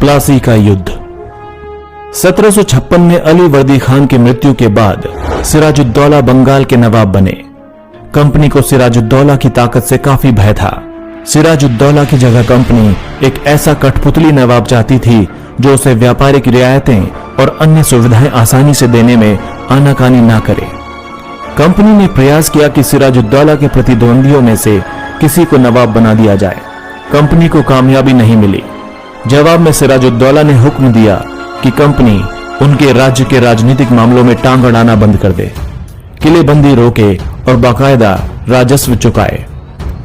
प्लासी का युद्ध। 1756 में अली वर्दी खान की मृत्यु के बाद सिराजुद्दौला बंगाल के नवाब बने। कंपनी को सिराजुद्दौला की ताकत से काफी भय था। सिराजुद्दौला की जगह कंपनी एक ऐसा कठपुतली नवाब चाहती थी जो उसे व्यापारिक रियायतें और अन्य सुविधाएं आसानी से देने में आनाकानी ना करे। कंपनी ने प्रयास किया कि सिराजुद्दौला के प्रतिद्वंदियों में से किसी को नवाब बना दिया जाए। कंपनी को कामयाबी नहीं मिली। जवाब में सिराजुद्दौला ने हुक्म दिया कि कंपनी उनके राज्य के राजनीतिक मामलों में टांग अड़ाना बंद कर दे, किलेबंदी रोके और बाकायदा राजस्व चुकाए।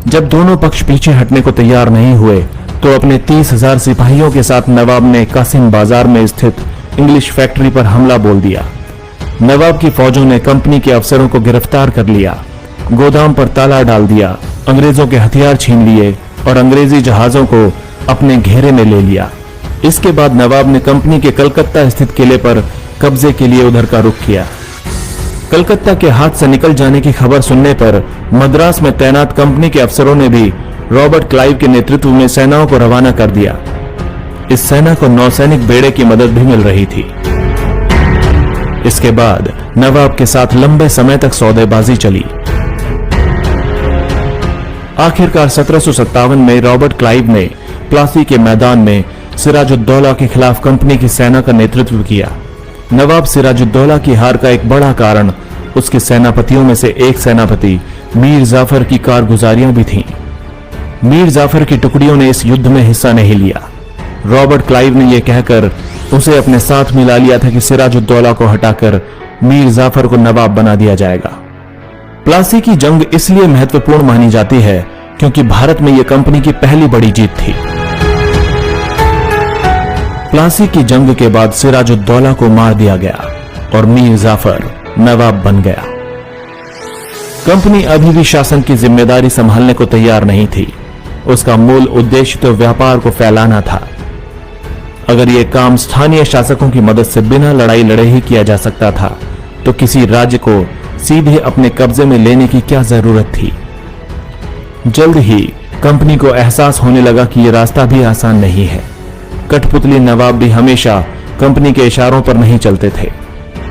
जब दोनों पक्ष पीछे हटने को तैयार नहीं हुए तो अपने 30,000 सिपाहियों के साथ नवाब ने कासिम बाजार में स्थित इंग्लिश फैक्ट्री पर हमला बोल दिया। नवाब की फौजों ने कंपनी के अफसरों को गिरफ्तार कर लिया, गोदाम पर ताला डाल दिया, अंग्रेजों के हथियार छीन लिए और अंग्रेजी जहाजों को अपने घेरे में ले लिया। इसके बाद नवाब ने कंपनी के कलकत्ता स्थित किले पर कब्जे के लिए उधर का रुख किया। कलकत्ता के हाथ से निकल जाने की खबर सुनने पर मद्रास में तैनात कंपनी के अफसरों ने भी रॉबर्ट क्लाइव के नेतृत्व में सेनाओं को रवाना कर दिया। इस सेना को नौसैनिक बेड़े की मदद भी मिल रही थी। इसके बाद नवाब के साथ लंबे समय तक सौदेबाजी चली। आखिरकार 1757 में रॉबर्ट क्लाइव ने प्लासी के मैदान में सिराजुद्दौला के खिलाफ कंपनी की सेना का नेतृत्व किया। नवाब सिराजुद्दौला की हार का एक बड़ा कारण उसके सेनापतियों में से एक सेनापति मीर जाफर की कारगुजारियां भी थीं। मीर जाफर की टुकड़ियों ने इस युद्ध में हिस्सा नहीं लिया। रॉबर्ट क्लाइव ने यह कहकर उसे अपने साथ मिला लिया था कि सिराजुद्दौला को हटाकर मीर जाफर को नवाब बना दिया जाएगा। प्लासी की जंग इसलिए महत्वपूर्ण मानी जाती है क्योंकि भारत में यह कंपनी की पहली बड़ी जीत थी। प्लासी की जंग के बाद सिराजुद्दौला को मार दिया गया और मीर जाफर नवाब बन गया। कंपनी अभी भी शासन की जिम्मेदारी संभालने को तैयार नहीं थी। उसका मूल उद्देश्य तो व्यापार को फैलाना था। अगर यह काम स्थानीय शासकों की मदद से बिना लड़ाई लड़े ही किया जा सकता था तो किसी राज्य को सीधे अपने कब्जे में लेने की क्या जरूरत थी। जल्द ही कंपनी को एहसास होने लगा कि यह रास्ता भी आसान नहीं है। कठपुतली नवाब भी हमेशा कंपनी के इशारों पर नहीं चलते थे।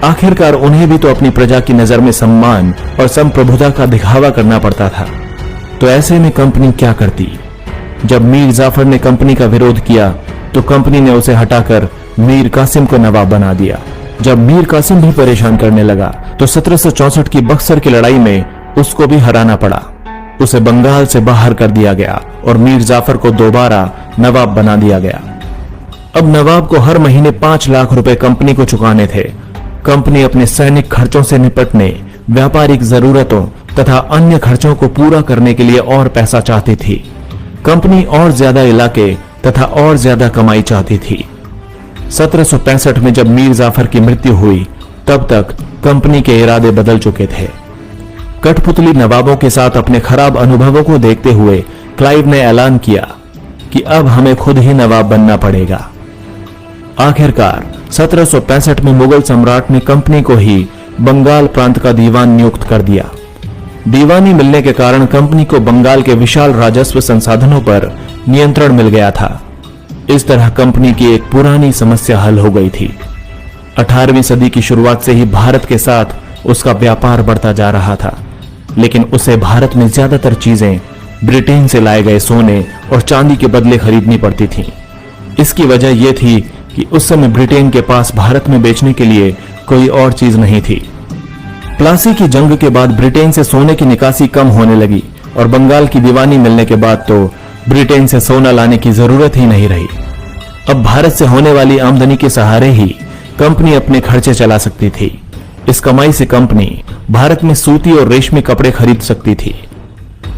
आखिरकार उन्हें भी तो अपनी प्रजा की नजर में सम्मान और संप्रभुता का दिखावा करना पड़ता था। तो ऐसे में कंपनी क्या करती? जब मीर जाफर ने कंपनी का विरोध किया तो कंपनी ने उसे हटाकर मीर कासिम को नवाब बना दिया। जब मीर कासिम भी परेशान करने लगा तो 1764 की बक्सर की लड़ाई में उसको भी हराना पड़ा। उसे बंगाल से बाहर कर दिया गया और मीर जाफर को दोबारा नवाब बना दिया गया। अब नवाब को हर महीने 5 लाख रुपए कंपनी को चुकाने थे। कंपनी अपने सैनिक खर्चों से निपटने, व्यापारिक जरूरतों तथा अन्य खर्चों को पूरा करने के लिए और पैसा चाहती थी। कंपनी और ज्यादा इलाके तथा और ज्यादा कमाई चाहती थी। 1765 में जब मीर जाफर की मृत्यु हुई तब तक कंपनी के इरादे बदल चुके थे। कठपुतली नवाबों के साथ अपने खराब अनुभवों को देखते हुए क्लाइव ने ऐलान किया कि अब हमें खुद ही नवाब बनना पड़ेगा। आखिरकार 1765 में मुगल सम्राट ने कंपनी को ही बंगाल प्रांत का दीवान नियुक्त कर दिया। दीवानी मिलने के कारण कंपनी को बंगाल के विशाल राजस्व संसाधनों पर नियंत्रण मिल गया था। इस तरह कंपनी की एक पुरानी समस्या हल हो गई थी। 18वीं सदी की शुरुआत से ही भारत के साथ उसका व्यापार बढ़ता जा रहा था, लेकिन उसे भारत में ज्यादातर चीजें ब्रिटेन से लाए गए सोने और चांदी के बदले खरीदनी पड़ती थीं। इसकी वजह यह थी कि उस समय ब्रिटेन के पास भारत में बेचने के लिए कोई और चीज नहीं थी। प्लासी की जंग के बाद ब्रिटेन से सोने की निकासी कम होने लगी और बंगाल की दीवानी मिलने के बाद तो ब्रिटेन से सोना लाने की जरूरत ही नहीं रही। अब भारत से होने वाली आमदनी के सहारे ही कंपनी अपने खर्चे चला सकती थी। इस कमाई से कंपनी भारत में सूती और रेशमी कपड़े खरीद सकती थी,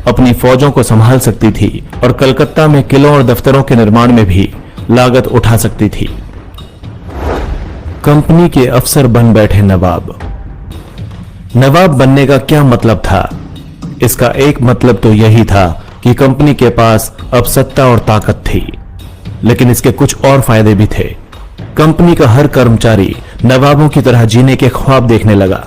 अपनी फौजों को संभाल सकती थी और कलकत्ता में किलों और दफ्तरों के निर्माण में भी लागत उठा सकती थी। कंपनी के अफसर बन बैठे नवाब। नवाब बनने का क्या मतलब था? इसका एक मतलब तो यही था कि कंपनी के पास अब सत्ता और ताकत थी, लेकिन इसके कुछ और फायदे भी थे। कंपनी का हर कर्मचारी नवाबों की तरह जीने के ख्वाब देखने लगा।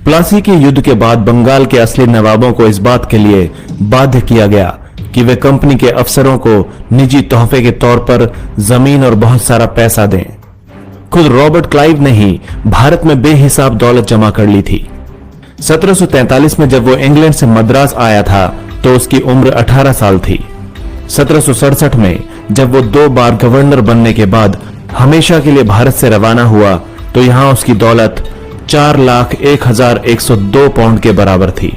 प्लासी के युद्ध के बाद बंगाल के असली नवाबों को इस बात के लिए बाध्य किया गया कि वे कंपनी के अफसरों को निजी तोहफे के तौर पर जमीन और बहुत सारा पैसा दें। खुद रॉबर्ट क्लाइव ने ही भारत में बेहिसाब दौलत जमा कर ली थी। 1743 में जब वो इंग्लैंड से मद्रास आया था तो उसकी उम्र 18 साल थी। 1767 में जब वो 2 बार गवर्नर बनने के बाद हमेशा के लिए भारत से रवाना हुआ तो यहां उसकी दौलत 4,01,102 पाउंड के बराबर थी।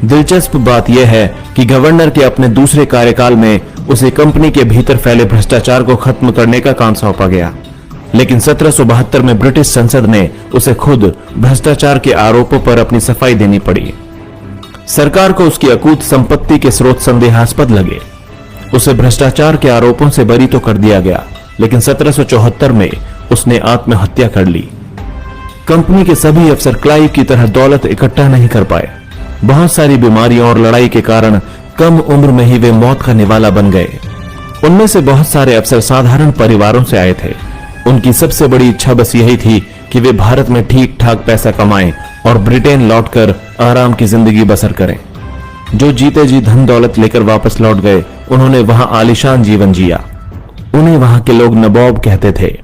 दिलचस्प बात यह है कि गवर्नर के अपने दूसरे कार्यकाल में उसे कंपनी के भीतर फैले भ्रष्टाचार को खत्म करने का काम सौंपा गया, लेकिन 1772 में ब्रिटिश संसद ने उसे खुद भ्रष्टाचार के आरोपों पर अपनी सफाई देनी पड़ी। सरकार को उसकी अकूत संपत्ति के स्रोत संदेहास्पद लगे। उसे भ्रष्टाचार के आरोपों से बरी तो कर दिया गया, लेकिन 1774 में उसने आत्महत्या कर ली। कंपनी के सभी अफसर क्लाइव की तरह दौलत इकट्ठा नहीं कर पाए। बहुत सारी बीमारियों और लड़ाई के कारण कम उम्र में ही वे मौत का निवाला बन गए। उनमें से बहुत सारे अफसर साधारण परिवारों से आए थे। उनकी सबसे बड़ी इच्छा बस यही थी कि वे भारत में ठीक ठाक पैसा कमाएं और ब्रिटेन लौटकर आराम की जिंदगी बसर करें। जो जीते जी धन दौलत लेकर वापस लौट गए, उन्होंने वहां आलीशान जीवन जिया। उन्हें वहां के लोग नवाब कहते थे।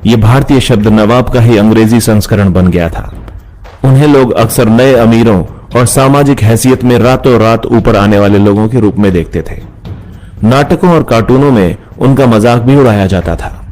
ये भारतीय शब्द नवाब का ही अंग्रेजी संस्करण बन गया था। उन्हें लोग अक्सर नए अमीरों और सामाजिक हैसियत में रातों रात ऊपर आने वाले लोगों के रूप में देखते थे। नाटकों और कार्टूनों में उनका मजाक भी उड़ाया जाता था।